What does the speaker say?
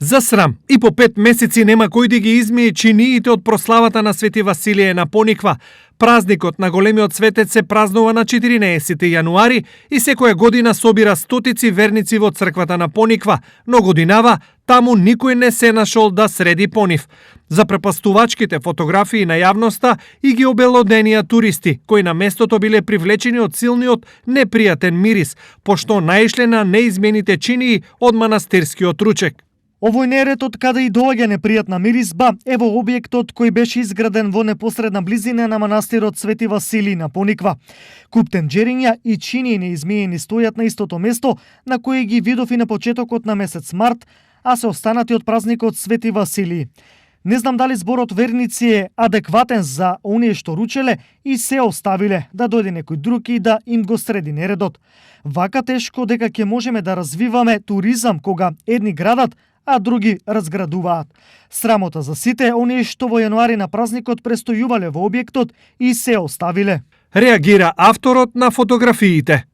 За срам, и по 5 месеци нема кој да ги измие чиниите од прославата на Свети Василие на Пониква. Празникот на големиот светец се празнува на 14 јануари и секоја година собира стотици верници во црквата на Пониква, но годинава таму никој не се нашол да среди понив. Запрепастувачките фотографии на јавноста и ги обелоденија туристи, кои на местото биле привлечени од силниот непријатен мирис, пошто наишле на неизмените чинии од манастирскиот ручек. Овој неред од каде и доаѓа непријатна мирисба е во објектот кој беше изграден во непосредна близина на манастирот Свети Василий на Пониква. Куп тенџериња и чинии неизмиени стојат на истото место на кој ги видов и на почетокот на месец март, а се останати од празникот Свети Василий. Не знам дали зборот верници е адекватен за оние што ручеле и се оставиле да дојде некој друг и да им го среди нередот. Вака тешко дека ќе можеме да развиваме туризам кога едни градат, а други разградуваат. Срамота за сите оние што во јануари на празникот престојувале во објектот и се оставиле. Реагира авторот на фотографиите.